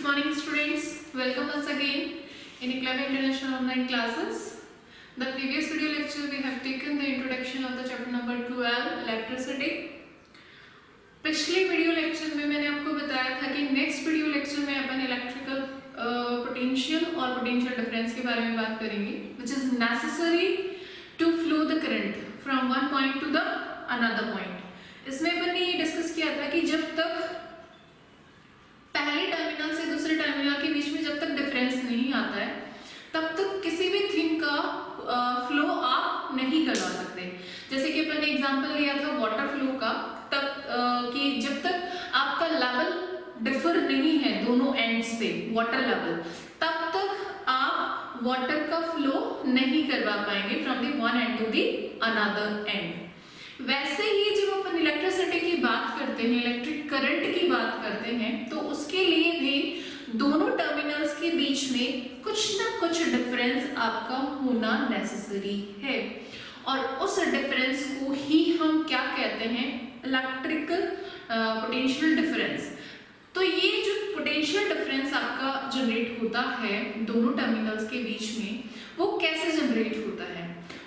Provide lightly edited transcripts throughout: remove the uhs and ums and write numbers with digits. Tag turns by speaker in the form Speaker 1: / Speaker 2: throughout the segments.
Speaker 1: morning students, welcome once again in Eclair International Online Classes. The previous video lecture we have taken the introduction of the chapter number 12 electricity. पिछले video lecture में मैंने आपको बताया था कि next video lecture में अपन electrical potential और potential difference के बारे में बात करेंगे, which is necessary to flow the current from one point to the another point. इसमें अपन ने ये डिस्कस किया था कि जब तक पहले टर्मिनल से दूसरे टर्मिनल के बीच में जब तक डिफरेंस नहीं आता है तब तक किसी भी थिंग का फ्लो आप नहीं करवा सकते। जैसे कि अपन ने एग्जांपल लिया था वाटर फ्लो का, तब कि जब तक आपका लेवल डिफर नहीं है दोनों एंड्स पे वाटर लेवल, तब तक आप वाटर का फ्लो नहीं करवा पाएंगे from the one end to the another end. वैसे ही जब अपन इलेक्ट्रिसिटी की बात करते हैं, इलेक्ट्रिक करंट की बात करते हैं, तो उसके लिए भी दोनों टर्मिनल्स के बीच में कुछ ना कुछ डिफरेंस आपका होना नेसेसरी है, और उस डिफरेंस को ही हम क्या कहते हैं, इलेक्ट्रिकल पोटेंशियल डिफरेंस। तो ये जो पोटेंशियल डिफरेंस आपका जनरेट होता है दोनों टर्मिनल्स के बीच में, वो कैसे जनरेट होता है?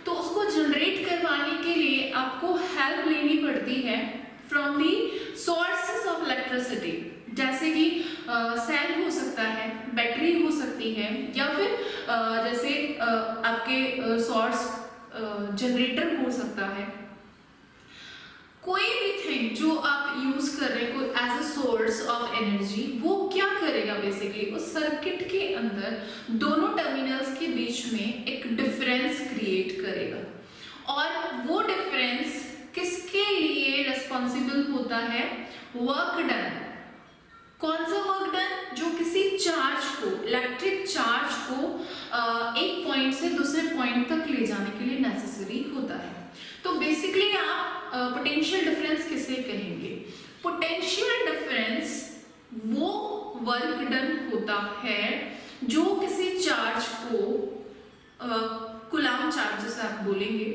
Speaker 1: तो उसको जनरेट करवाने के लिए आपको हेल्प लेनी पड़ती है from the sources of electricity, जैसे कि सेल हो सकता है, बैटरी हो सकती है, या फिर जैसे आपके सोर्स जनरेटर हो सकता है। कोई भी थिंग जो आप यूज कर रहे हैं कोई as a source of energy, वो क्या करेगा बेसिकली, उस सर्किट के अंदर दोनों टर्मिनल्स के बीच में एक डिफरेंस क्रिएट करेगा, और वो डिफरेंस किसके लिए रिस्पॉन्सिबल होता है? Work done. कौन सा वर्क डन? जो किसी चार्ज को, इलेक्ट्रिक चार्ज को एक पॉइंट से दूसरे पॉइंट तक ले जाने के लिए नेसेसरी होता है। तो बेसिकली आप पोटेंशियल डिफरेंस किसे कहेंगे? पोटेंशियल डिफरेंस वो वर्क डन होता है जो किसी चार्ज को कुलाम चार्ज जैसे आप बोलेंगे,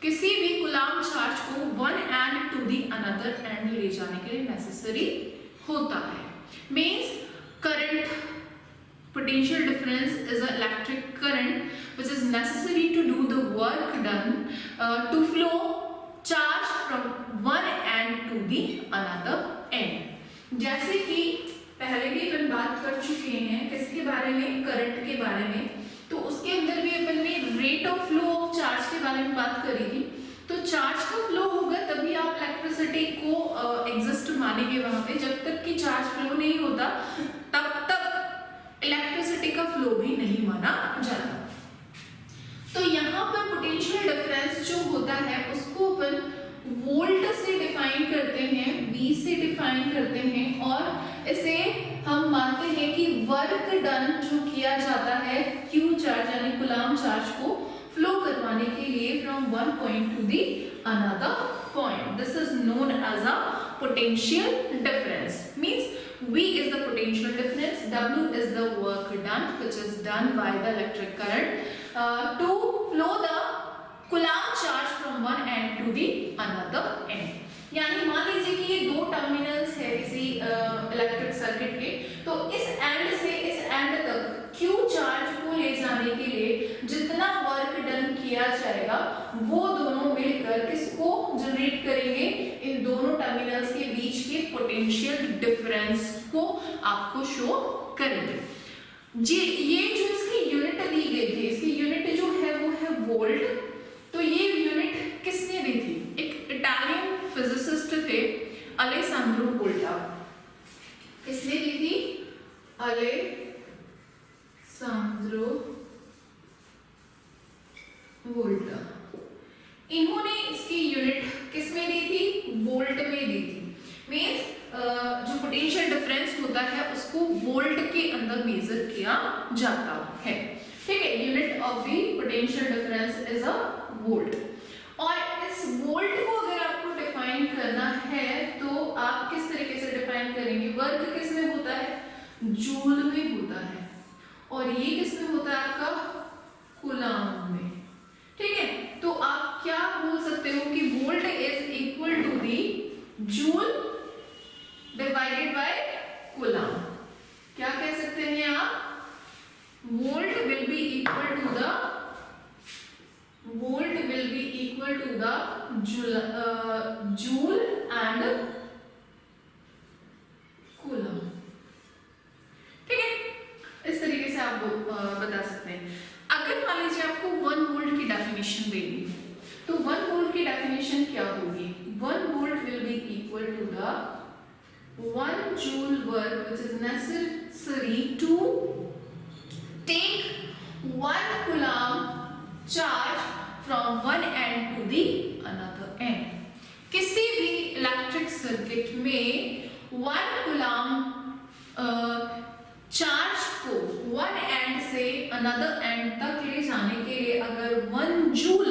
Speaker 1: किसी भी कुलाम चार्ज को one end to the another end ले जाने के लिए नेसेसरी होता है। Means current, potential difference is an electric current which is necessary to do the work done to flow charge from one end to the another end। जैसे कि पहले भी अपन बात कर चुके हैं किसके बारे में, करंट के बारे में, तो उसके अंदर भी अपन ने rate of flow of charge के बारे में बात करी थी। तो चार्ज का फ्लो होगा तभी आप इलेक्ट्रिसिटी को एग्जिस्ट मानेंगे वहां पे। जब तक कि चार्ज फ्लो नहीं होता तब तक इलेक्ट्रिसिटी का फ्लो भी नहीं माना जाता। तो यहाँ पर पोटेंशियल डिफरेंस जो होता है उसको अपन वोल्ट से डिफाइन करते हैं, V से डिफाइन करते हैं, और इसे हम मानते हैं कि वर्क डन जो किया जाता है Q चार्ज यानी कुलाम चार्ज को फ्लो करवाने के लिए from one point to the another point. This is known as a potential difference. Means V is the potential difference, W is the work done which is done by the electric current to flow the Coulomb charge from one end to the another end। यानी मान लीजिए कि ये दो terminals है किसी electric circuit के, तो इस एंड से इस एंड तक Q चार्ज को ले जाने के लिए जितना वर्क डन किया जाएगा वो दोनों मिलकर किसको जनरेट करेंगे? इन दोनों टर्मिनल्स के बीच के पोटेंशियल डिफरेंस को आपको शो करेंगे। ये जो इसकी यूनिट दी गई थी, इसकी यूनिट जो है वो है वोल्ट। तो ये यूनिट किसने दी थी? एक इटालियन फिजिसिस्ट थे, अलेसांद्रो वोल्टा। किसने दी थी? अलेसांद्रो वोल्टा। इन्होंने इसकी यूनिट किसमें दी थी? वोल्ट में दी थी। मींस जो पोटेंशियल डिफरेंस होता है उसको वोल्ट के अंदर मेजर किया जाता है। ठीक है, unit of the potential difference is a volt. और इस वोल्ट को अगर आपको डिफाइन करना है तो आप किस तरीके से डिफाइन करेंगे? वर्क किस में होता है? जूल में होता है, और ये किस में होता है आपका? कूलम्ब में। ठीक है, तो आप क्या बोल सकते हो कि volt is equal to the joule divided by coulomb. क्या कह सकते 1 joule work which is necessary to take 1 coulomb charge from one end to the another end. किसी भी इलेक्ट्रिक सर्किट में 1 coulomb चार्ज को वन एंड से another and तक ले जाने के लिए अगर 1 जूल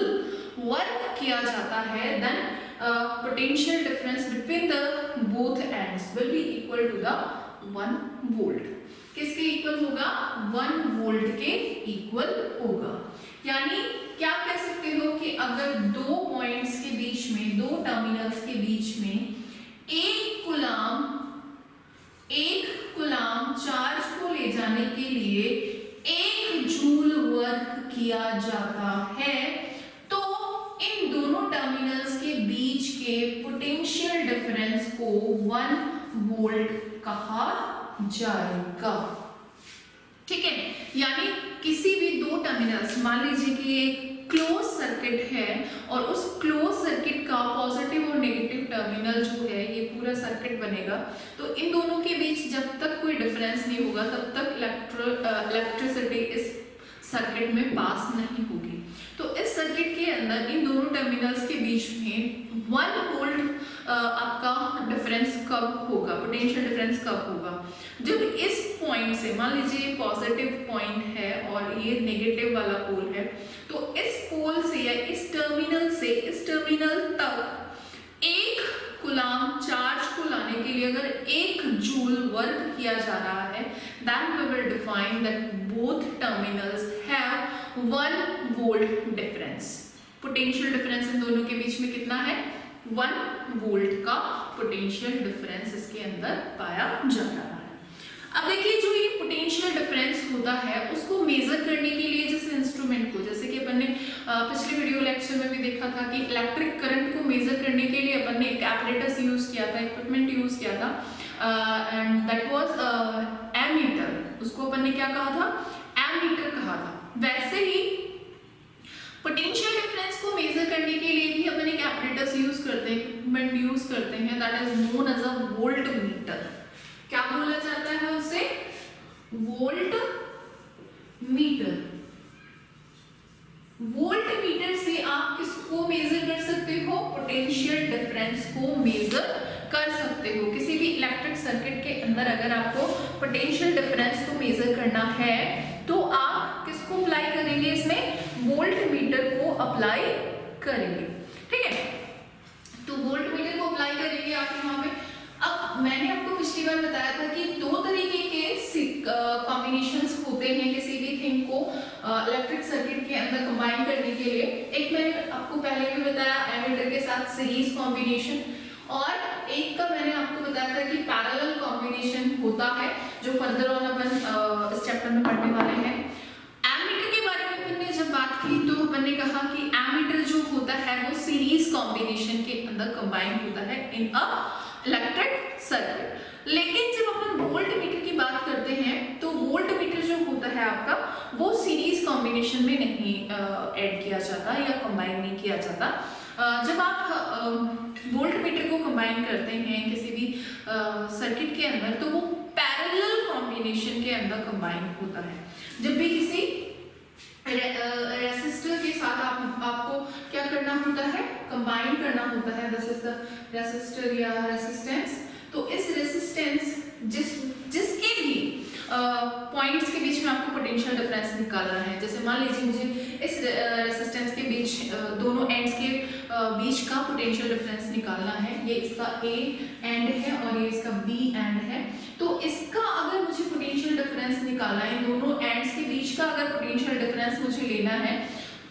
Speaker 1: वर्क किया जाता है, then potential difference between the both ends will be equal to the 1 volt. किसके इक्वल होगा? 1 वोल्ट के इक्वल होगा। यानी क्या कह सकते हो कि अगर दो पॉइंट्स के बीच में, दो टर्मिनल्स के बीच में एक कुलाम चार्ज को ले जाने के लिए 1 जूल वर्क किया जाता है, तो इन दोनों टर्मिनल्स के बीच के पोटेंशियल डिफरेंस को 1 वोल्ट कहा जाएगा। ठीक है, यानी किसी भी दो टर्मिनल्स, मान लीजिए कि एक क्लोज सर्किट है और उस क्लोज सर्किट का पॉजिटिव और नेगेटिव टर्मिनल जो है, ये पूरा सर्किट बनेगा, तो इन दोनों के बीच जब तक कोई डिफरेंस नहीं होगा तब तक इलेक्ट्रिसिटी इस सर्किट में पास नहीं होगी। तो इस सर्किट के अंदर इन दोनों टर्मिनल्स के बीच में 1 वोल्ट आपका डिफरेंस कब होगा, पोटेंशियल डिफरेंस कब होगा? जब इस पॉइंट से, मान लीजिए पॉजिटिव पॉइंट है और ये नेगेटिव वाला पोल है, तो इस पोल से या इस टर्मिनल से इस टर्मिनल तक 1 कुलाम चार्ज को लाने के लिए अगर 1 जूल वर्क किया जा रहा है, then we will define that both terminals have 1 volt difference. Potential difference in दोनों के बीच में कितना है? 1 वोल्ट का पोटेंशियल डिफरेंस इसके अंदर पाया जा रहा है। अब देखिए, जो ये पोटेंशियल डिफरेंस होता है उसको मेजर करने के लिए जिस इंस्ट्रूमेंट को, जैसे कि अपन ने पिछले वीडियो लेक्चर में भी देखा था कि इलेक्ट्रिक करंट को मेजर करने के लिए अपन ने एक एपरेटस यूज किया था, इक्विपमेंट यूज किया था, एंड दैट वाज एमीटर। उसको अपन ने क्या कहा था? एमीटर कहा था। वैसे ही पोटेंशियल डिफरेंस को मेजर करने के लिए भी अपन एक एपरेटस यूज करते हैं, इक्विपमेंट यूज करते हैं, that is known as a voltmeter. क्या बोला जाता है उसे? Volt meter. वोल्ट मीटर से आप किसको मेजर कर सकते हो? पोटेंशियल डिफरेंस को मेजर कर सकते हो। किसी भी इलेक्ट्रिक सर्किट के अंदर अगर आपको पोटेंशियल डिफरेंस को मेजर करना है तो आप किसको अप्लाई करेंगे? इसमें वोल्ट मीटर को अप्लाई करेंगे। ठीक है, तो वोल्ट मीटर को अप्लाई करेंगे आप यहाँ पे। अब मैंने आपको पिछली बार बताया था कि दो तरीके के कॉम्बिनेशंस होते हैं किसी भी थिंग को इलेक्ट्रिक सर्किट के अंदर कंबाइन करने के लिए। एक मैंने आपको पहले भी बताया एमीटर के साथ सीरीज कॉम्बिनेशन, और एक का मैंने आपको बताया था कि पैरेलल कॉम्बिनेशन होता है, जो फर्दर ऑन अपन इस चैप्टर में पढ़ने वाले हैं। एमीटर के बारे में अपन ने जब बात की तो अपन ने कहा कि एमीटर जो होता है वो सीरीज कॉम्बिनेशन के अंदर कंबाइन होता है इन अ इलेक्ट्रिक सर्किट। लेकिन जब अपन वोल्ट मीटर की बात करते हैं तो वोल्ट मीटर जो होता है आपका वो सीरीज कॉम्बिनेशन में नहीं ऐड किया जाता या कंबाइन नहीं किया जाता। जब आप वोल्ट मीटर को कंबाइन करते हैं किसी भी सर्किट के अंदर तो वो पैरेलल कॉम्बिनेशन के अंदर कंबाइन होता है। जब भी किसी रेसिस्टर के साथ आपको क्या करना होता है? कंबाइन करना होता है। दिस इज द रेसिस्टर या रेसिस्टेंस। तो इस रेसिस्टेंस जिसके भी पॉइंट्स के बीच में आपको पोटेंशियल डिफरेंस निकालना है, जैसे मान लीजिए मुझे इस रेसिस्टेंस के बीच दोनों एंड्स के बीच का पोटेंशियल डिफरेंस निकालना है। ये इसका ए एंड है और ये इसका बी एंड है। तो इसका अगर मुझे पोटेंशियल डिफरेंस निकालना है, दोनों एंड्स के बीच का अगर पोटेंशियल डिफरेंस मुझे लेना है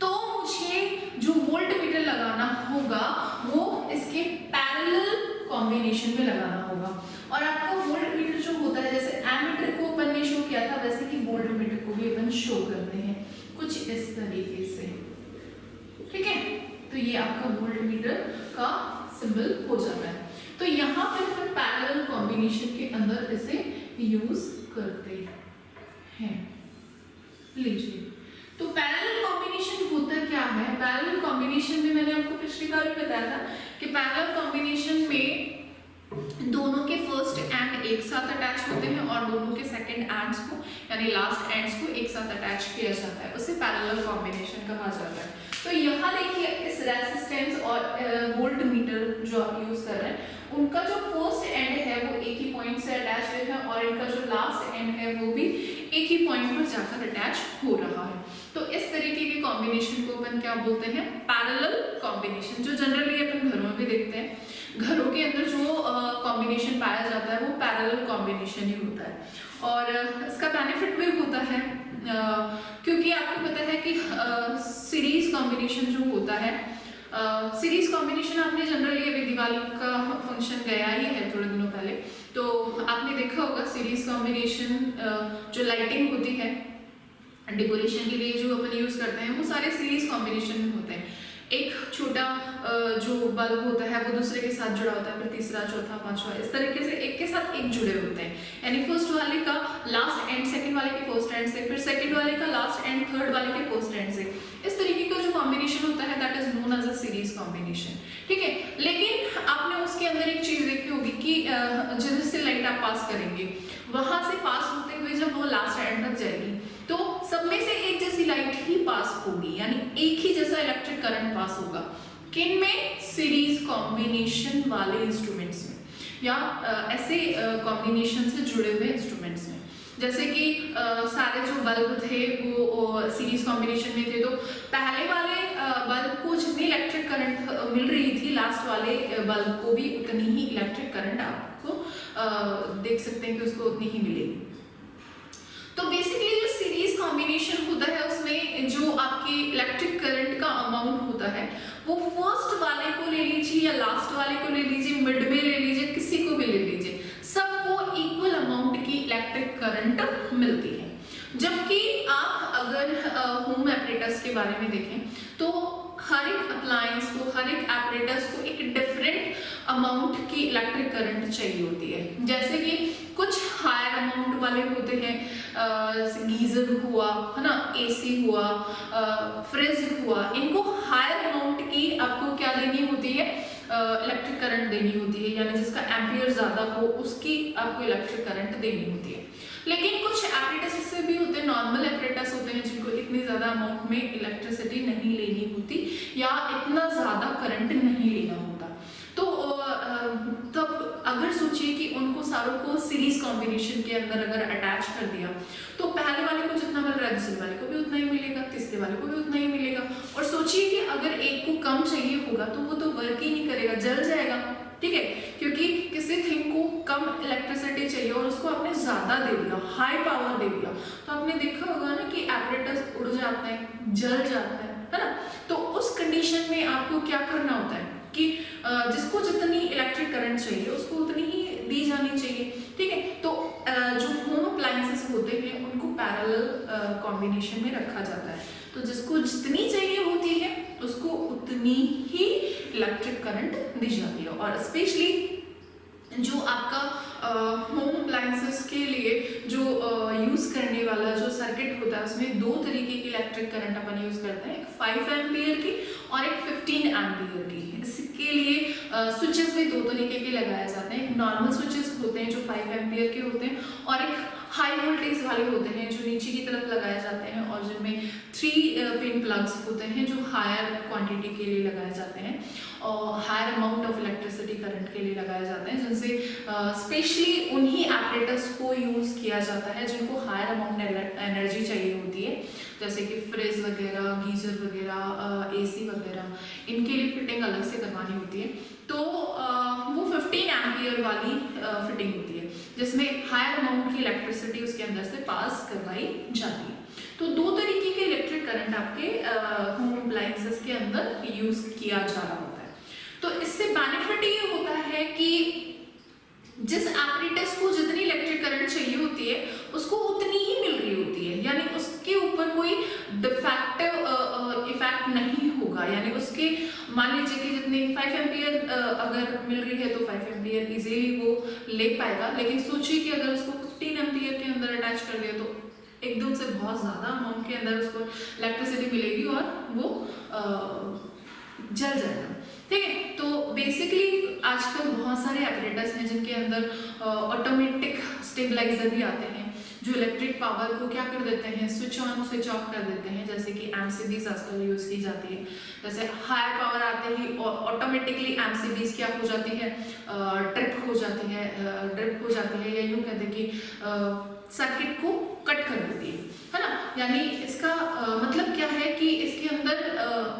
Speaker 1: तो मुझे जो वोल्ट मीटर लगाना होगा वो इसके पैरेलल कॉम्बिनेशन में लगाना होगा। और आपका वोल्ट मीटर जो होता है, जैसे एमीटर को अपन ने शो किया था वैसे कि वोल्ट मीटर को भी अपन शो करते हैं कुछ इस तरीके से। ठीक है, तो ये आपका वोल्ट मीटर का सिंबल हो जाता है। तो यहाँ पे अपन पैरेलल कॉम्बिनेशन के अंदर इसे यूज करते हैं। लीजिए, तो पैरेलल कॉम्बिनेशन होता क्या है? पैरेलल कॉम्बिनेशन में मैंने आपको पिछली बार भी बताया था कि पैरेलल कॉम्बिनेशन में दोनों के फर्स्ट एक साथ अटैच होते हैं और दोनों के सेकंड एंड्स को यानी लास्ट एंड्स को एक साथ अटैच किया जाता है, उसे पैरेलल कॉम्बिनेशन कहा जाता है। तो यहाँ देखिए इस रेजिस्टेंस और वोल्ट मीटर जो आप यूज कर रहे हैं उनका जो फर्स्ट एंड है वो एक ही पॉइंट से अटैच है और इनका जो लास्ट एंड है वो भी एक ही पॉइंट पर जाकर अटैच हो रहा है। तो इस तरीके के कॉम्बिनेशन को अपन क्या बोलते हैं, पैरेलल कॉम्बिनेशन, जो जनरली अपन घरों में भी देखते हैं। घरों के अंदर जो कॉम्बिनेशन पाया जाता है वो पैरेलल कॉम्बिनेशन ही होता है और इसका बेनिफिट भी होता है क्योंकि आपको पता है कि सीरीज कॉम्बिनेशन जो होता है, सीरीज कॉम्बिनेशन आपने जनरली अभी दिवाली का फंक्शन गया ही है थोड़े दिनों पहले, तो आपने देखा होगा सीरीज कॉम्बिनेशन जो लाइटिंग होती है डेकोरेशन के लिए जो अपन यूज करते हैं वो सारे सीरीज कॉम्बिनेशन में होते हैं। एक छोटा जो बल्ब होता है वो दूसरे के साथ जुड़ा होता है, फिर तीसरा चौथा पांचवा इस तरीके से एक के साथ एक जुड़े होते हैं, यानी फर्स्ट वाले का लास्ट एंड सेकंड वाले के फर्स्ट एंड से, फिर सेकंड वाले का लास्ट एंड थर्ड वाले के फर्स्ट एंड से, इस तरीके का जो कॉम्बिनेशन होता है that is known as a series combination. ठीक है, लेकिन आपने उसके अंदर एक चीज देखी होगी कि जिधर से लाइट आप पास करेंगे वहां से पास होते हुए जब वो लास्ट एंड तक जाएगी तो सब में से एक जैसी लाइट ही पास होगी, यानी एक ही जैसा इलेक्ट्रिक करंट पास होगा। किन में? सीरीज कॉम्बिनेशन वाले इंस्ट्रूमेंट्स में या ऐसे कॉम्बिनेशन से जुड़े हुए इंस्ट्रूमेंट्स में। जैसे कि सारे जो बल्ब थे वो सीरीज कॉम्बिनेशन में थे, तो पहले वाले बल्ब को जितनी इलेक्ट्रिक करंट मिल रही थी लास्ट वाले बल्ब को भी उतनी ही इलेक्ट्रिक करंट आपको देख सकते हैं कि उसको उतनी ही मिलेगी। तो बेसिकली जो सीरीज कॉम्बिनेशन होता है उसमें जो आपकी इलेक्ट्रिक करंट का अमाउंट होता है वो फर्स्ट वाले को ले लीजिए या लास्ट वाले को ले लीजिए, मिड में ले लीजिए, किसी को भी ले लीजिए, सबको इक्वल अमाउंट की इलेक्ट्रिक करंट मिलती है। जबकि आप अगर होम एपरेटस के बारे में देखें तो हर एक अप्लायंस को, हर एक एपरेटस को एक डिफरेंट अमाउंट की इलेक्ट्रिक करंट चाहिए होती है। जैसे कि कुछ हायर अमाउंट वाले होते हैं, गीजर हुआ है ना, एसी हुआ, फ्रिज हुआ, इनको हायर अमाउंट की आपको क्या देनी होती है, इलेक्ट्रिक करंट देनी होती है, यानी जिसका एम्पियर ज्यादा हो उसकी आपको इलेक्ट्रिक करंट देनी होती है। लेकिन कुछ एपरेटस से भी होते हैं, नॉर्मल एपरेटस होते हैं जिनको इतनी ज्यादा अमाउंट में इलेक्ट्रिसिटी नहीं लेनी होती या इतना ज्यादा करंट नहीं लेना होता। तो तब अगर सोचिए कि उनको सारों को सीरीज कॉम्बिनेशन के अंदर अगर अटैच कर दिया तो पहले वाले को जितना मिल रहा है दूसरे वाले को भी उतना ही मिलेगा, तीसरे वाले को भी उतना ही मिलेगा। और सोचिए कि अगर एक को कम चाहिए होगा तो वो तो वर्क ही नहीं करेगा, जल जाएगा। ठीक है, क्योंकि किसी थिंग को कम इलेक्ट्रिसिटी चाहिए और उसको आपने ज्यादा दे दिया, हाई पावर दे दिया, तो आपने देखा होगा ना कि एपरेटस उड़ जाते हैं, जल जाता है ना। तो उस कंडीशन में आपको क्या करना होता है कि जिसको जितनी इलेक्ट्रिक करंट चाहिए उसको उतनी ही दी जानी चाहिए। ठीक है, तो जो होम अप्लायंसेस होते हैं उनको पैरेलल कॉम्बिनेशन में रखा जाता है, तो जिसको जितनी चाहिए होती है उसको उतनी ही इलेक्ट्रिक करंट दी जाती है। और स्पेशली जो आपका होम अप्लायंसेस के लिए जो यूज करने वाला जो सर्किट होता है उसमें दो तरीके की इलेक्ट्रिक करंट अपन यूज करते हैं, एक 5 एम्पियर की और एक 15 एम्पियर की। इसके लिए स्विचेस भी दो तरीके के लगाए जाते हैं, नॉर्मल स्विचेस होते हैं जो 5 एम्पियर के होते हैं और एक हाई वोल्टेज वाले होते हैं जो नीचे की तरफ लगाए जाते हैं और जिनमें 3 पिन प्लग्स होते हैं जो हायर क्वांटिटी के लिए लगाए जाते हैं और higher amount of electricity current के लिए लगाए जाते हैं, जिनसे स्पेशली उन्हीं एपरेटस को यूज किया जाता है जिनको हायर अमाउंट एनर्जी चाहिए होती है, जैसे कि फ्रिज वगैरह, गीजर वगैरह, एसी वगैरह, इनके लिए फिटिंग अलग से करवानी होती है। तो वो 15 एम्पियर वाली फिटिंग होती है जिसमें हायर अमाउंट की इलेक्ट्रिसिटी उसके अंदर से पास करवाई जाती है। तो दो तरीके के इलेक्ट्रिक करंट आपके होम अप्लायंसेस के अंदर यूज किया जा रहा होता है। तो इससे बेनिफिट ये होता है कि जिस एपरेटस को जितनी इलेक्ट्रिक करंट चाहिए होती है उसको उतनी ही मिल रही होती है, यानी उसके ऊपर कोई डिफेक्टिव इफेक्ट नहीं होगा। यानी उसके मान लीजिए कि जितने 5 एम्पियर अगर मिल रही है तो 5 एम्पियर इजीली वो ले पाएगा, लेकिन सोचिए कि अगर उसको 15 एम्पियर के अंदर अटैच कर दिया तो एकदम से बहुत ज्यादा अमाउंट के अंदर उसको इलेक्ट्रिसिटी मिलेगी और वो जल जाएगा। ठीक है, तो बेसिकली आजकल बहुत बहुत सारे एपरेटस हैं जिनके अंदर ऑटोमेटिक स्टेबलाइजर भी आते हैं जो इलेक्ट्रिक पावर को क्या कर देते हैं, स्विच ऑन स्विच ऑफ कर देते हैं, जैसे कि एमसीबीज आजकल यूज़ की जाती है। जैसे हायर पावर आते ही ऑटोमेटिकली एमसीबीज क्या हो जाती है, ट्रिप हो जाती है या यूँ कहते हैं कि सर्किट को कट कर देती है ना। यानी इसका मतलब क्या है कि इसके अंदर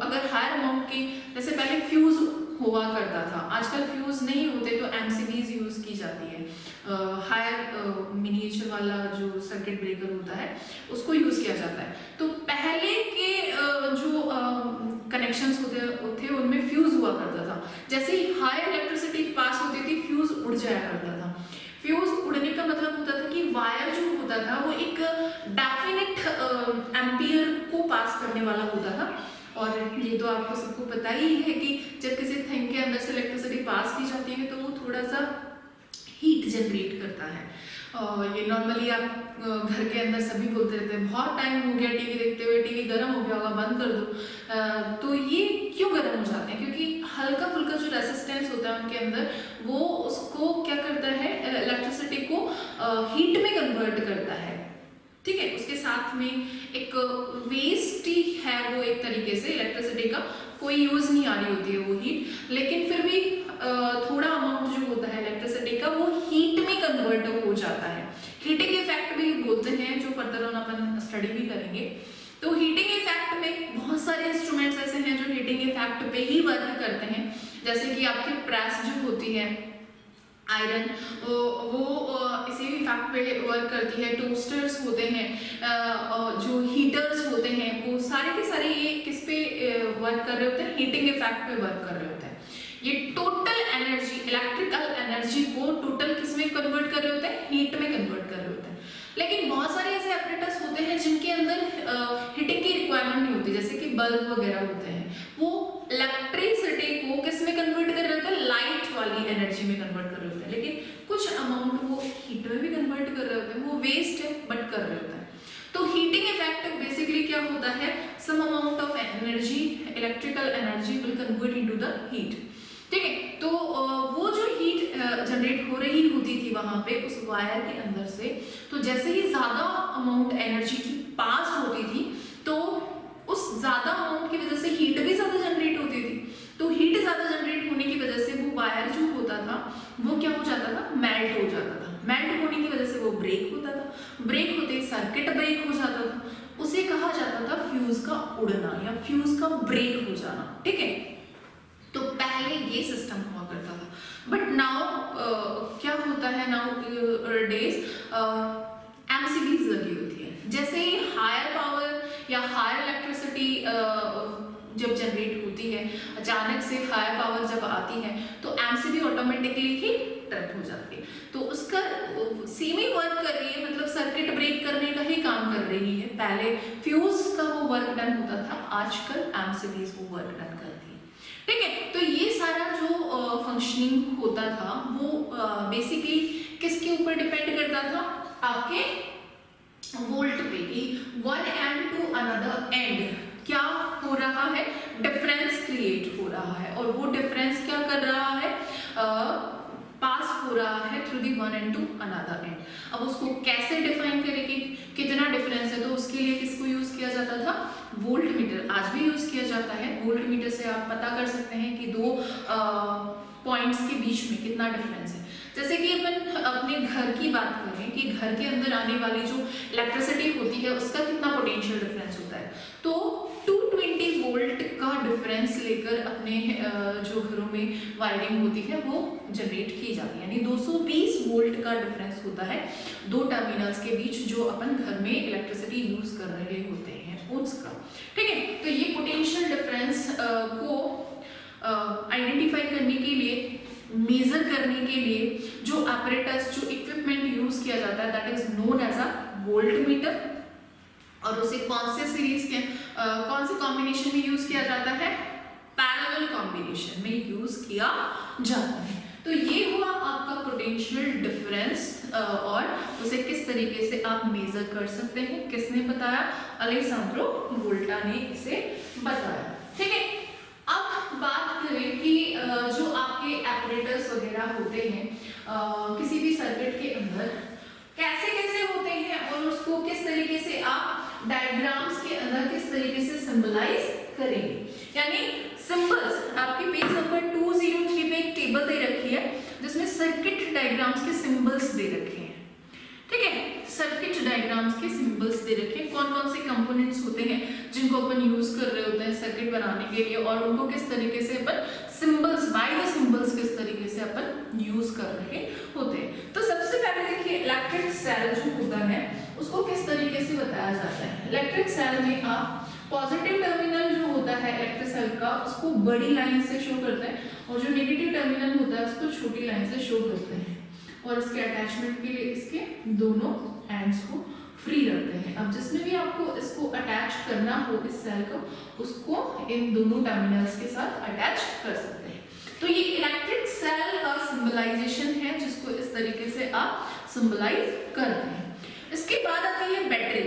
Speaker 1: अगर हायर अमाउंट की, जैसे पहले फ्यूज हुआ करता था, आजकल फ्यूज नहीं होते तो एमसीबीज यूज की जाती है। हायर मिनिएचर वाला जो सर्किट ब्रेकर होता है उसको यूज किया जाता है। तो पहले के जो कनेक्शंस होते थे उनमें फ्यूज हुआ करता था, जैसे ही हायर इलेक्ट्रिसिटी पास होती थी फ्यूज उड़ जाया करता था। फ्यूज उड़ने का मतलब होता था कि वायर जो होता था वो एक डेफिनेट एम्पियर को पास करने वाला होता था। और ये तो आपको सबको पता ही है कि जब किसी थिंग के अंदर से इलेक्ट्रिसिटी पास की जाती है तो वो थोड़ा सा हीट जनरेट करता है। ये नॉर्मली आप घर के अंदर सभी बोलते रहते हैं बहुत टाइम हो गया टीवी देखते हुए, टीवी गर्म हो गया होगा, बंद कर दो। तो ये क्यों गर्म हो जाते हैं, क्योंकि हल्का फुल्का जो रेसिस्टेंस होता है उनके अंदर वो उसको क्या करता है, इलेक्ट्रिसिटी को हीट में कन्वर्ट करता है। ठीक है, उसके साथ में एक वेस्ट ही है वो, एक तरीके से इलेक्ट्रिसिटी का कोई यूज नहीं आ रही होती है वो हीट, लेकिन फिर भी थोड़ा अमाउंट जो होता है इलेक्ट्रिसिटी का वो हीट में कन्वर्ट हो जाता है। हीटिंग इफेक्ट भी बोलते हैं, जो फर्दर ऑन अपन स्टडी भी करेंगे। तो हीटिंग इफेक्ट में बहुत सारे इंस्ट्रूमेंट्स ऐसे हैं जो हीटिंग इफेक्ट पे ही वर्क करते हैं, जैसे कि आपकी प्रेस जो होती है आयरन, वो इसी इफेक्ट पे वर्क करती है। टोस्टर्स होते हैं, जो हीटर्स होते हैं, वो सारे के सारे ये किस पे वर्क कर रहे होते हैं, हीटिंग इफेक्ट पे वर्क कर रहे होते हैं। ये टोटल एनर्जी, इलेक्ट्रिकल एनर्जी को टोटल किस में कन्वर्ट कर रहे होते हैं, हीट में कन्वर्ट कर रहे होते हैं। लेकिन बहुत सारे ऐसे एपरेटस होते हैं जिनके अंदर हीटिंग की रिक्वायरमेंट नहीं होती, जैसे कि बल्ब वगैरह होते हैं, वो इलेक्ट्रिसिटी को किस में कन्वर्ट कर रहे होते हैं, लाइट वाली एनर्जी में कन्वर्ट कर रहे होते हैं। लेकिन कुछ अमाउंट वो हीट में भी कन्वर्ट कर रहे होते हैं, वो वेस्ट है बट कर रहे होते हैं। तो हीटिंग इफेक्ट बेसिकली क्या होता है, some amount of energy, electrical energy will convert into the heat. ठीक है, तो वो जो हीट जनरेट हो रही होती थी वहां पे उस वायर के अंदर से, तो जैसे ही ज्यादा अमाउंट एनर्जी की पास होती थी तो उस ज्यादा अमाउंट की वजह से हीट भी ज्यादा जनरेट होती थी। तो हीट ज्यादा जनरेट होने की वजह से वो वायर जो होता था वो क्या हो जाता था, मेल्ट हो जाता था। मेल्ट होने की वजह से वो ब्रेक होता था, ब्रेक होते सर्किट ब्रेक हो जाता था, उसे कहा जाता था फ्यूज का उड़ना या फ्यूज का ब्रेक हो जाना। ठीक है, तो पहले ये सिस्टम हुआ करता था, बट नाउ क्या होता है, नाउ डेज एमसीबीज लगी होती है। जैसे ही हायर पावर या हायर इलेक्ट्रिसिटी जब जनरेट होती है, अचानक से हायर पावर जब आती है तो एमसीबी ऑटोमेटिकली ही ट्रिप हो जाती है। तो उसका सेम ही वर्क कर रही है, मतलब सर्किट ब्रेक करने का ही काम कर रही है। पहले फ्यूज का वो वर्क डन होता था, आजकल एमसीबीज वो वर्क डन करती है। ठीक है, तो ये सारा जो फंक्शनिंग होता था वो बेसिकली किसके ऊपर डिपेंड करता था, आपके वोल्ट पे, कि one end to another end क्या हो रहा है, डिफरेंस क्रिएट हो रहा है। और वो डिफरेंस क्या कर रहा है, पास हो रहा है through the one end to another end. अब उसको कैसे डिफाइन करें कि कितना डिफरेंस है, तो उसके लिए किसको यूज किया जाता था, वोल्ट मीटर। आज भी यूज किया जाता है। वोल्ट मीटर से आप पता कर सकते हैं कि दो पॉइंट्स के बीच में कितना डिफरेंस है। जैसे कि अपन अपने घर की बात करें कि घर के अंदर आने वाली जो इलेक्ट्रिसिटी होती है उसका कितना पोटेंशियल डिफरेंस होता है, तो 220 वोल्ट का डिफरेंस लेकर अपने जो घरों में वायरिंग होती है वो जनरेट की जाती है। यानी 220 वोल्ट का डिफरेंस होता है दो टर्मिनल्स के बीच जो अपन घर में इलेक्ट्रिसिटी यूज कर रहे होते हैं उसका। ठीक है, तो ये पोटेंशियल डिफरेंस को आइडेंटिफाई करने के लिए, मेजर करने के लिए जो apparatus, जो इक्विपमेंट यूज किया जाता है that is known as a voltmeter. और उसे कौन से सीरीज के कौन से कॉम्बिनेशन में यूज किया जाता है, पैरेलल कॉम्बिनेशन में यूज किया जाता है। तो ये हुआ आपका पोटेंशियल डिफरेंस, और उसे किस तरीके से आप मेजर कर सकते हैं, किसने बताया, अलेसांद्रो वोल्टा ने इसे बताया। ठीक है, अब बात करें कि जो आपके एपरेटस वगैरह वगैरह होते हैं किसी भी सर्किट के अंदर, कैसे कैसे होते हैं और उसको किस तरीके से आप डायग्राम्स के अंदर किस तरीके से सिंबलाइज करेंगे। यानी सिंबल्स आपके पेज नंबर 203 पे एक टेबल दे रखी है जिसमें सर्किट डायग्राम्स के सिंबल्स दे रखे हैं, ठीक है। सर्किट डायग्राम्स के सिंबल्स दे रखे हैं, कौन कौन से कंपोनेंट्स होते हैं जिनको अपन यूज कर रहे होते हैं सर्किट बनाने के लिए, और उनको किस तरीके से अपन सिंबल्स बाय द सिंबल्स किस तरीके से अपन यूज कर रहे होते हैं। तो सबसे पहले देखिए इलेक्ट्रिक सेल जो होता है उसको किस तरीके से बताया जाता है। इलेक्ट्रिक सेल में आप पॉजिटिव टर्मिनल जो होता है इलेक्ट्रिक सेल का उसको बड़ी लाइन से शो करते हैं और जो नेगेटिव टर्मिनल होता है उसको छोटी लाइन से शो करते हैं, और इसके अटैचमेंट के लिए इसके दोनों एंड्स को फ्री रखते हैं। अब जिसमें भी आपको इसको अटैच करना हो इस सेल को, उसको इन दोनों टर्मिनल्स के साथ अटैच कर सकते हैं। तो ये इलेक्ट्रिक सेल का सिंबलाइजेशन है जिसको इस तरीके से आप सिंबलाइज करते हैं। इसके बाद आती है बैटरी।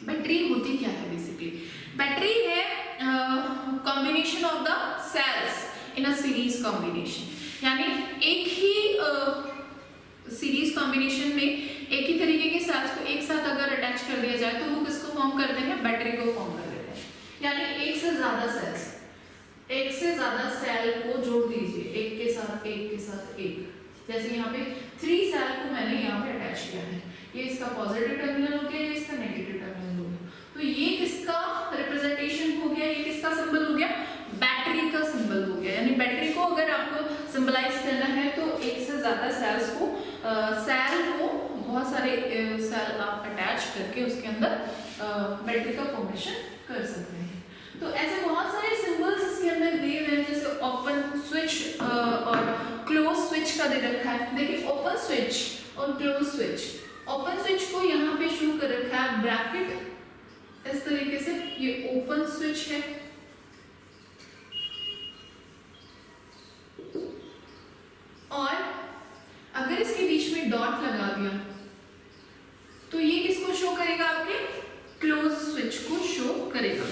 Speaker 1: बैटरी होती क्या है बेसिकली? बैटरी है combination of the cells in a series combination, यानी एक ही सीरीज कॉम्बिनेशन में एक ही तरीके के सेल्स को एक साथ अगर अटैच कर दिया जाए तो वो किसको फॉर्म करते हैं? बैटरी को फॉर्म कर देते हैं। यानी एक से ज्यादा सेल को जोड़ दीजिए, एक के साथ एक। जैसे यहाँ पे 3 सेल को मैंने यहाँ पे अटैच किया है, ये इसका पॉजिटिव टर्मिनल हो गया, ये इसका नेगेटिव टर्मिनल हो गया, तो ये किसका रिप्रेजेंटेशन हो गया, ये किसका सिंबल हो गया? बैटरी का सिंबल हो गया। यानी बैटरी को अगर आपको सिंबलाइज करना है तो एक से ज्यादा सेल्स को बहुत सारे सेल आप अटैच करके उसके अंदर बैटरी का फॉर्मेशन कर सकते हैं। तो ऐसे बहुत सारे सिंबल्स इसके अंदर दिए हुए हैं, जैसे ओपन स्विच और क्लोज स्विच का दे रखा है। देखिए ओपन स्विच और क्लोज स्विच, ओपन स्विच को यहाँ पे शो कर रखा है ब्रैकेट इस तरीके से, ये ओपन स्विच है, और अगर इसके बीच में डॉट लगा दिया तो ये किसको शो करेगा? आपके क्लोज स्विच को शो करेगा।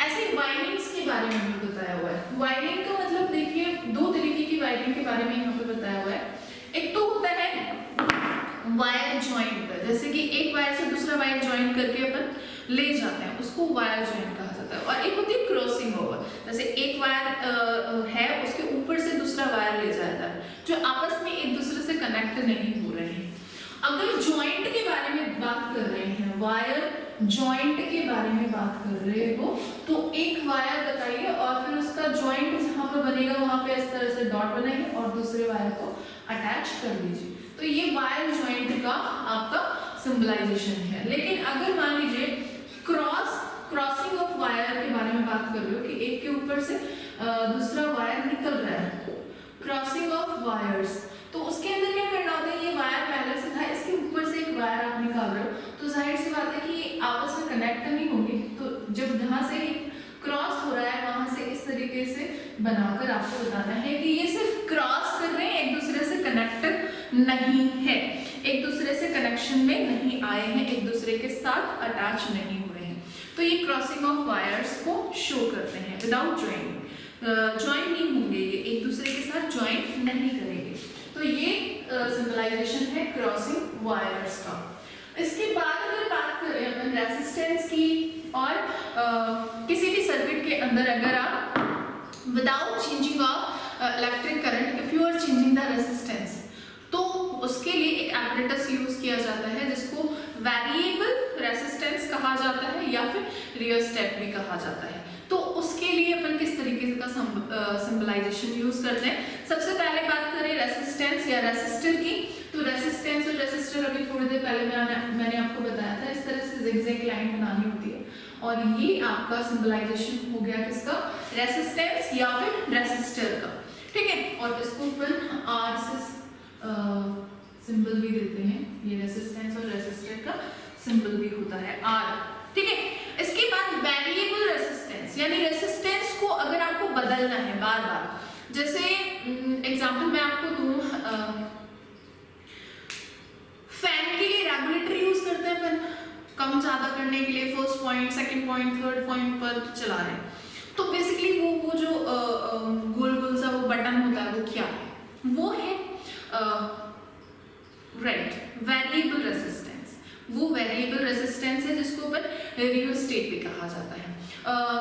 Speaker 1: ऐसे वायरिंग्स के बारे में भी बताया हुआ है। वायरिंग का मतलब देखिए 2 तरीके की वायरिंग के बारे में यहाँ पे बताया हुआ है। एक तो होता है वायर ज्वाइंट, जैसे कि एक वायर से दूसरा वायर ज्वाइन करके अपन ले जाते हैं, उसको वायर ज्वाइंट कहा जाता है। और एक होती है क्रॉसिंग ओवर, जैसे एक वायर है उसके ऊपर से दूसरा वायर ले जाता है जो आपस में एक दूसरे से कनेक्ट नहीं हो रहे हैं। अगर ज्वाइंट के बारे में बात कर रहे हैं, वायर ज्वाइंट के बारे में बात कर रहे हो, तो एक वायर बताइए और फिर उसका ज्वाइंट जहां पर बनेगा वहां पे इस तरह से डॉट बनाइए और दूसरे वायर को अटैच कर दीजिए। तो ये वायर ज्वाइंट का आपका सिंबलाइजेशन है। लेकिन अगर मान लीजिए क्रॉसिंग ऑफ वायर के बारे में बात कर रहे हो कि एक के ऊपर से दूसरा वायर निकल रहा है, क्रॉसिंग ऑफ वायर्स, तो उसके अंदर क्या करना होता है? ये वायर पहले से था, इसके ऊपर से एक वायर आप निकाल रहे हो, तो जाहिर सी बात है कि ये आपस में कनेक्ट नहीं होंगे। तो जब जहाँ से क्रॉस हो रहा है वहां से इस तरीके से बनाकर आपको बताना है कि ये सिर्फ क्रॉस कर रहे हैं, एक दूसरे से कनेक्ट नहीं है, एक दूसरे से कनेक्शन में नहीं आए हैं, एक दूसरे के साथ अटैच नहीं हो रहे हैं। तो ये क्रॉसिंग ऑफ वायर्स को शो करते हैं विदाउट ज्वाइनिंग। ज्वाइन नहीं होंगे, ये एक दूसरे के साथ ज्वाइन नहीं करेंगे। तो ये सिंबलाइजेशन है क्रॉसिंग वायर्स का। इसके बाद अगर बात करें अपन रेजिस्टेंस की, और किसी भी सर्किट के अंदर अगर आप without changing of electric current if you are changing the resistance, तो उसके लिए एक एपरेटस यूज किया जाता है जिसको वेरिएबल रेजिस्टेंस कहा जाता है या फिर रियोस्टेट भी कहा जाता है। तो उसके लिए अपन किस तरीके का सिंबलाइजेशन यूज करते हैं? सबसे पहले बात करें रेजिस्टेंस या रेसिस्टर की, तो रेजिस्टेंस और रेसिस्टर अभी थोड़ी देर पहले मैंने आपको बताया था, इस तरह से जिगजैग लाइन बनानी होती है, और ये आपका सिंबलाइजेशन हो गया किसका? रेसिस्टेंस या फिर रेसिस्टर का, ठीक है। और इसको अपन आर से सिंबल भी देते हैं, ये रेसिस्टेंस और रेसिस्टर का सिंबल भी होता है आर, ठीक है। इसके बाद वेरिएबल रेसिस्टेंस, यानी रेसिस्टेंस को अगर आपको बदलना है बार बार, जैसे एग्जांपल मैं आपको दूं, फैन के लिए रेगुलेटर यूज करते हैं अपन कम ज्यादा करने के लिए, first point, second point, third point पर चला रहे हैं, तो बेसिकली वो जो गोल गोल सा वो बटन होता है वो क्या है? राइट, वेरिएबल रेजिस्टेंस, वो वेरिएबल रेजिस्टेंस है जिसको अपन रियोस्टेट भी कहा जाता है।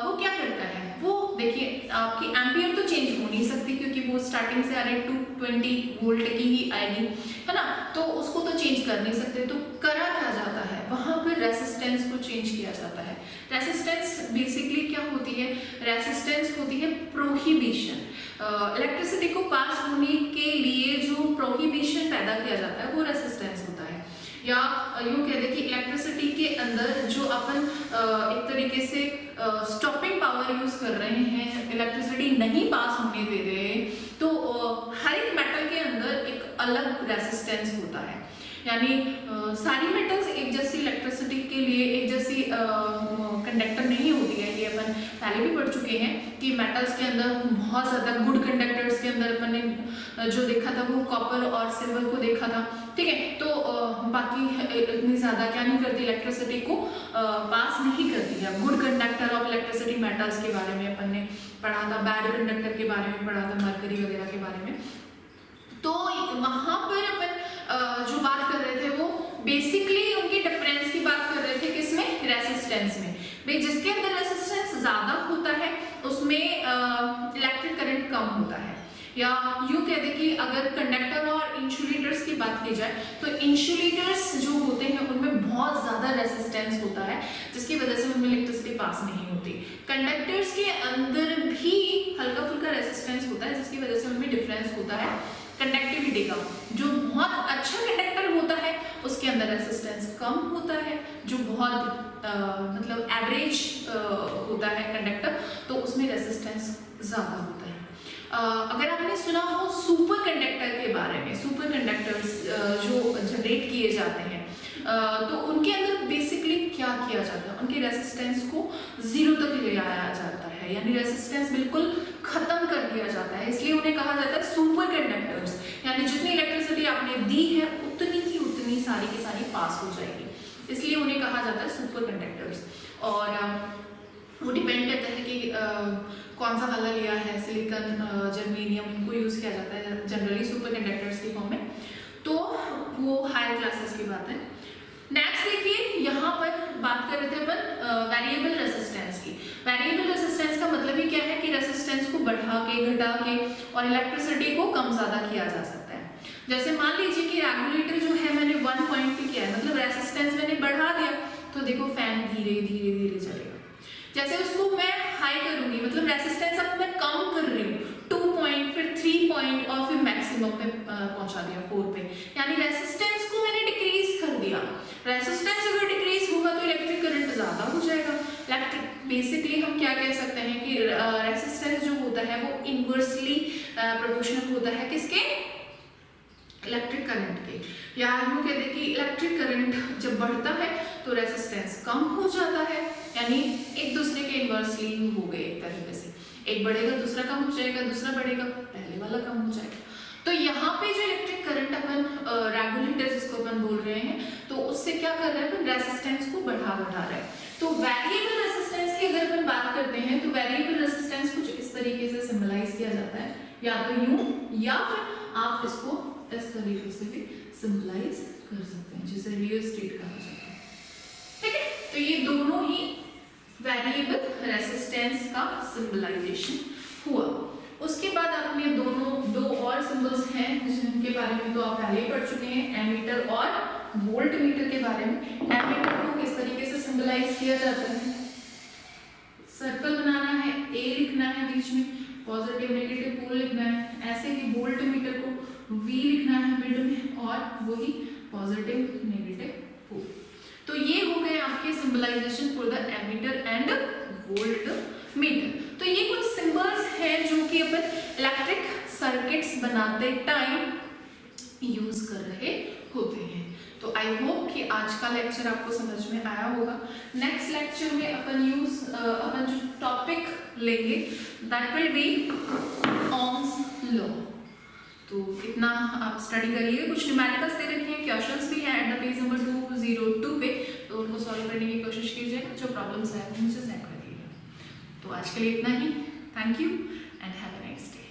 Speaker 1: वो क्या करता है, वो देखिए आपकी एम्पियर तो चेंज हो नहीं सकती क्योंकि वो स्टार्टिंग से आ रही 220 वोल्ट की ही आएगी, है ना, तो उसको तो चेंज कर नहीं सकते। तो करा क्या जाता है, वहां पर रेसिस्टेंस को चेंज किया जाता है। रेसिस्टेंस बेसिकली क्या होती है, रेसिस्टेंस होती है प्रोहिबिशन। इलेक्ट्रिसिटी को पास होने के लिए जो प्रोहिबिशन पैदा किया जाता है वो रेसिस्टेंस होता है। या यूँ कह दें कि इलेक्ट्रिसिटी के अंदर जो अपन एक तरीके से स्टॉपिंग पावर यूज कर रहे हैं, इलेक्ट्रिसिटी नहीं पास होने दे रहे, तो हर एक मेटल के अंदर एक अलग रेसिस्टेंस होता है। यानी सारी मेटल्स एक जैसी इलेक्ट्रिसिटी के लिए एक जैसी कंडक्टर नहीं होती है। ये अपन पहले भी पढ़ चुके हैं कि मेटल्स के अंदर बहुत ज़्यादा गुड कंडक्टर्स के अंदर अपन ने जो देखा था वो कॉपर और सिल्वर को देखा था, ठीक है। तो बाकी इतनी ज़्यादा क्या नहीं करती, इलेक्ट्रिसिटी को पास नहीं करती है। Good conductor of electricity metals के बारे में अपन ने पढ़ा था, बैड कंडक्टर के बारे में पढ़ा था, मरकरी वगैरह के बारे में। तो वहाँ पर अपन जो बात कर रहे थे वो बेसिकली उनकी डिफरेंस की बात कर रहे थे, किसमें, रेसिस्टेंस में। भाई जिसके अंदर रेसिस्टेंस ज़्यादा होता है उसमें इलेक्ट्रिक करंट कम होता है। या यूँ कह दें कि अगर कंडक्टर और इंसुलेटर्स की बात की जाए तो इंसुलेटर्स जो होते हैं उनमें बहुत ज़्यादा रेसिस्टेंस होता है जिसकी वजह से उनमें इलेक्ट्रिसिटी पास नहीं होती। कंडक्टर्स के अंदर भी हल्का फुल्का रेसिस्टेंस होता है जिसकी वजह से उनमें डिफरेंस होता है कंडक्टिविटी का। जो बहुत अच्छा कंडक्टर होता है उसके अंदर रेसिस्टेंस कम होता है, जो बहुत मतलब एवरेज होता है कंडक्टर तो उसमें रेसिस्टेंस ज़्यादा होता है। अगर आपने सुना हो सुपर कंडक्टर के बारे में, सुपर कंडक्टर्स जो जनरेट किए जाते हैं तो उनके अंदर बेसिकली क्या किया जाता है, उनके रेसिस्टेंस को 0 तक ले आया जाता है, यानी रेसिस्टेंस बिल्कुल खत्म कर दिया जाता है। इसलिए उन्हें कहा जाता है सुपर कंडक्टर्स। यानी जितनी इलेक्ट्रिसिटी आपने दी है उतनी की उतनी सारी की सारी पास हो जाएगी, इसलिए उन्हें कहा जाता है सुपर कंडक्टर्स। और वो डिपेंड करता है कि कौन सा वाला लिया है, सिलिकॉन, जर्मेनियम, इनको यूज़ किया जाता है जनरली सुपर कंडक्टर्स के फॉर्म में। तो वो हायर क्लासेस की बात है। नेक्स्ट देखिए, यहाँ पर बात कर रहे थे अपन वेरिएबल रेसिस्टेंस की। वेरिएबल रेसिस्टेंस का मतलब ही क्या है कि रेसिस्टेंस को बढ़ा के, घटा के और इलेक्ट्रिसिटी को कम ज़्यादा किया जा सकता है। जैसे मान लीजिए कि रेगुलेटर जो है मैंने 1 पॉइंट पे किया है, मतलब रेसिस्टेंस मैंने बढ़ा दिया, तो देखो फैन धीरे धीरे धीरे चलेगा। जैसे उसको मैं हाई करूंगी, मतलब रेसिस्टेंस अब मैं कम कर रही हूँ, 2 पॉइंट, फिर 3 पॉइंट और फिर मैक्सिमम पे पहुंचा दिया 4 पे, यानी रेसिस्टेंस को मैंने डिक्रीज कर दिया। रेसिस्टेंस अगर डिक्रीज होगा तो इलेक्ट्रिक करंट ज़्यादा हो जाएगा। इलेक्ट्रिक बेसिकली हम क्या कह सकते हैं कि रेसिस्टेंस जो होता है वो इनवर्सली प्रोपोर्शनल होता है किसके, इलेक्ट्रिक करंट के। या यूँ कह दें कि इलेक्ट्रिक करंट जब बढ़ता है तो रेसिस्टेंस कम हो जाता है, यानी एक दूसरे के इनवर्सली हो गए एक तरीके से। एक बढ़ेगा दूसरा कम हो जाएगा, दूसरा बढ़ेगा पहले वाला कम हो जाएगा। तो यहाँ पे जो इलेक्ट्रिक करंट अपन रेगुलेटर जिसको अपन बोल रहे हैं, तो उससे क्या कर रहे हैं अपन, रेसिस्टेंस को बढ़ा रहे हैं। तो वेरिएबल रेसिस्टेंस की अगर अपन बात करते हैं तो वेरिएबल रेसिस्टेंस कुछ इस तरीके से सिंबलाइज किया जाता है, या तो यूं, या फिर आप इसको इस तरीके से भी सिंबलाइज कर सकते हैं जिसे रियोस्टेट कहा जाता है, ठीक है। तो ये दोनों ही वेरिएबल रेसिस्टेंस का सिंबलाइजेशन हुआ। उसके बाद आपने दो और सिंबल्स हैं जिनके बारे में तो आप पहले ही पढ़ चुके हैं, एमीटर और वोल्ट मीटर के बारे में। एमीटर को किस तरीके से सिंबलाइज किया जाता है, सर्कल बनाना है, ए लिखना है बीच में, पॉजिटिव नेगेटिव पोल लिखना है। ऐसे ही वोल्ट मीटर को V लिखना है मिड में और वही पॉजिटिव नेगेटिव पोल। तो ये हो गए आपके symbolization for the ammeter and voltmeter. तो ये कुछ सिंबल्स हैं जो कि अपन इलेक्ट्रिक सर्किट्स बनाते टाइम यूज कर रहे होते हैं। तो आई होप कि आज का लेक्चर आपको समझ में आया होगा। नेक्स्ट लेक्चर में अपन जो टॉपिक लेंगे that will be Ohm's law. तो इतना आप स्टडी करिए। कुछ न्यूमेरिकल्स दे रखे हैं, क्वेश्चंस भी हैं एट द पेज नंबर 202 पे, तो उनको सॉल्व करने की कोशिश कीजिएगा। जो प्रॉब्लम्स हैं मुझे सेंड करिएगा। तो आज के लिए इतना ही। Thank you and have a nice day.